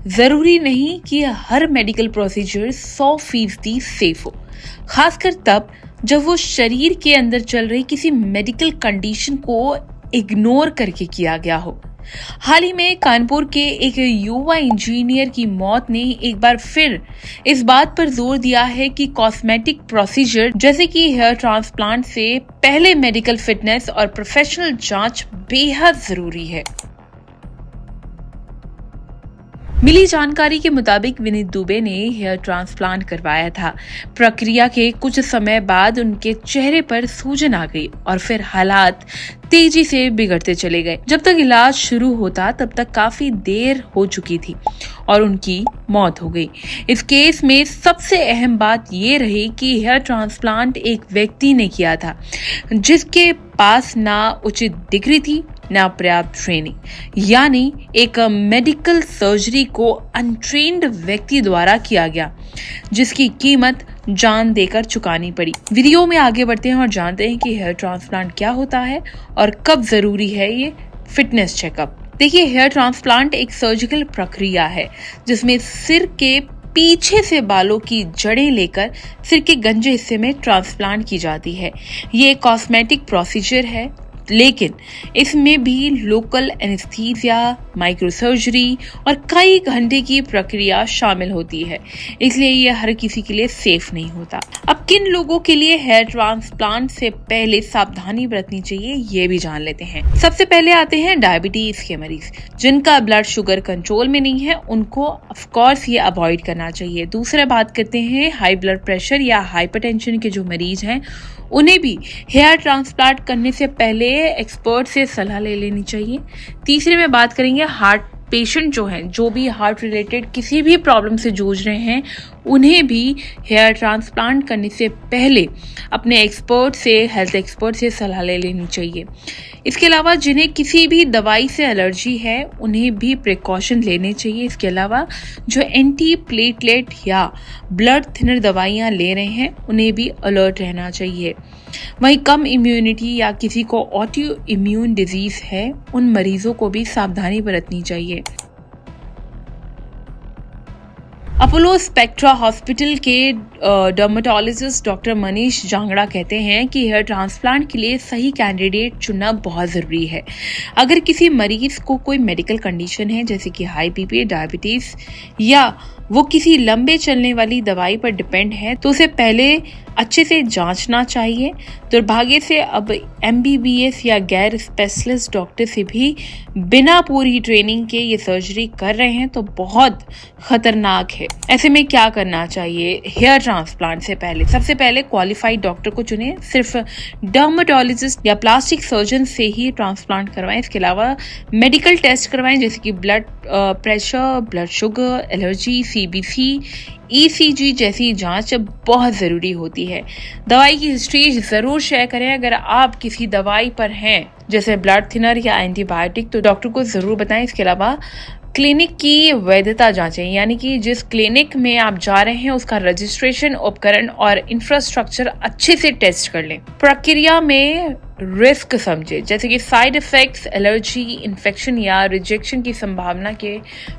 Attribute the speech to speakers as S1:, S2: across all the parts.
S1: जरूरी नहीं कि हर मेडिकल प्रोसीजर 100% सेफ हो, खासकर तब जब वो शरीर के अंदर चल रही किसी मेडिकल कंडीशन को इग्नोर करके किया गया हो। हाल ही में कानपुर के एक युवा इंजीनियर की मौत ने एक बार फिर इस बात पर जोर दिया है कि कॉस्मेटिक प्रोसीजर जैसे कि हेयर ट्रांसप्लांट से पहले मेडिकल फिटनेस और प्रोफेशनल जांच बेहद जरूरी है। मिली जानकारी के मुताबिक विनीत दुबे ने हेयर ट्रांसप्लांट करवाया था। प्रक्रिया के कुछ समय बाद उनके चेहरे पर सूजन आ गई और फिर हालात तेजी से बिगड़ते चले गए। जब तक इलाज शुरू होता तब तक काफी देर हो चुकी थी और उनकी मौत हो गई। इस केस में सबसे अहम बात ये रही कि हेयर ट्रांसप्लांट एक व्यक्ति ने किया था जिसके पास ना उचित डिग्री थी ना पर्याप्त ट्रेनिंग, यानी एक मेडिकल सर्जरी को अनट्रेन्ड व्यक्ति द्वारा किया गया जिसकी कीमत जान देकर चुकानी पड़ी। वीडियो में आगे बढ़ते हैं और जानते हैं कि हेयर ट्रांसप्लांट क्या होता है और कब जरूरी है ये फिटनेस चेकअप। देखिए, हेयर ट्रांसप्लांट एक सर्जिकल प्रक्रिया है जिसमें सिर के पीछे से बालों की जड़ें लेकर सिर के गंजे हिस्से में ट्रांसप्लांट की जाती है। ये एक कॉस्मेटिक प्रोसीजर है, लेकिन इसमें भी लोकल एनेस्थीसिया, माइक्रो सर्जरी और कई घंटे की प्रक्रिया शामिल होती है, इसलिए यह हर किसी के लिए सेफ नहीं होता। अब किन लोगों के लिए हेयर ट्रांसप्लांट से पहले सावधानी बरतनी चाहिए ये भी जान लेते हैं। सबसे पहले आते हैं डायबिटीज के मरीज। जिनका ब्लड शुगर कंट्रोल में नहीं है उनको ऑफ कोर्स ये अवॉइड करना चाहिए। दूसरा बात करते हैं हाई ब्लड प्रेशर या हाइपरटेंशन के जो मरीज हैं, उन्हें भी हेयर ट्रांसप्लांट करने से पहले एक्सपर्ट से सलाह ले लेनी चाहिए। तीसरे में बात करेंगे हार्ट पेशेंट जो भी हार्ट रिलेटेड किसी भी प्रॉब्लम से जूझ रहे हैं, उन्हें भी हेयर ट्रांसप्लांट करने से पहले अपने हेल्थ एक्सपर्ट से सलाह ले लेनी चाहिए। इसके अलावा जिन्हें किसी भी दवाई से एलर्जी है उन्हें भी प्रिकॉशन लेने चाहिए। इसके अलावा जो एंटी प्लेटलेट या ब्लड थिनर दवाइयां ले रहे हैं उन्हें भी अलर्ट रहना चाहिए। वहीं कम इम्यूनिटी या किसी को ऑटो इम्यून डिजीज है, उन मरीजों को भी सावधानी बरतनी चाहिए। अपोलो स्पेक्ट्रा हॉस्पिटल के डर्मेटोलॉजिस्ट डॉक्टर मनीष जांगड़ा कहते हैं कि हेयर ट्रांसप्लांट के लिए सही कैंडिडेट चुनना बहुत ज़रूरी है। अगर किसी मरीज को कोई मेडिकल कंडीशन है जैसे कि हाई बीपी, डायबिटीज या वो किसी लंबे चलने वाली दवाई पर डिपेंड है तो उसे पहले अच्छे से जांचना चाहिए। दुर्भाग्य से अब MBBS या गैर स्पेशलिस्ट डॉक्टर से भी बिना पूरी ट्रेनिंग के ये सर्जरी कर रहे हैं तो बहुत खतरनाक है। ऐसे में क्या करना चाहिए हेयर ट्रांसप्लांट से पहले? सबसे पहले क्वालिफाइड डॉक्टर को चुनें। सिर्फ डर्मेटोलॉजिस्ट या प्लास्टिक सर्जन से ही ट्रांसप्लांट करवाएं। इसके अलावा मेडिकल टेस्ट करवाएं जैसे कि blood pressure, blood sugar, allergy, CBC, ECG जैसी जांच बहुत ज़रूरी होती है। दवाई की हिस्ट्री ज़रूर शेयर करें। अगर आप किसी दवाई पर हैं जैसे ब्लड थिनर या एंटीबायोटिक तो डॉक्टर को ज़रूर बताएं। इसके अलावा क्लिनिक की वैधता जांचें, यानी कि जिस क्लिनिक में आप जा रहे हैं उसका रजिस्ट्रेशन, उपकरण और इंफ्रास्ट्रक्चर अच्छे से टेस्ट कर लें। प्रक्रिया में रिस्क समझे जैसे कि साइड इफेक्ट्स, एलर्जी, इन्फेक्शन या रिजेक्शन की संभावना के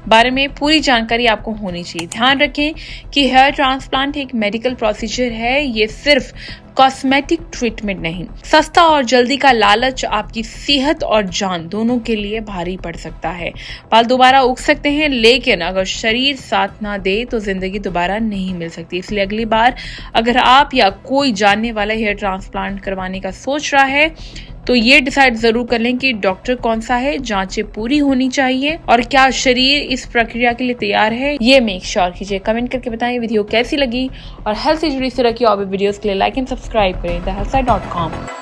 S1: बारे में पूरी जानकारी आपको होनी चाहिए। ध्यान रखें कि हेयर ट्रांसप्लांट एक मेडिकल प्रोसीजर है, ये सिर्फ कॉस्मेटिक ट्रीटमेंट नहीं। सस्ता और जल्दी का लालच आपकी सेहत और जान दोनों के लिए भारी पड़ सकता है। बाल दोबारा उग सकते हैं, लेकिन अगर शरीर साथ ना दे तो जिंदगी दोबारा नहीं मिल सकती। इसलिए अगली बार अगर आप या कोई जानने वाला हेयर ट्रांसप्लांट करवाने का सोच रहा है तो ये डिसाइड जरूर कर लें कि डॉक्टर कौन सा है, जांचें पूरी होनी चाहिए और क्या शरीर इस प्रक्रिया के लिए तैयार है, ये मेक श्योर कीजिए। कमेंट करके बताएं वीडियो कैसी लगी और हेल्थ से जुड़ी इस तरह की और भी वीडियोस के लिए लाइक एंड सब्सक्राइब करें thehealthsite.com।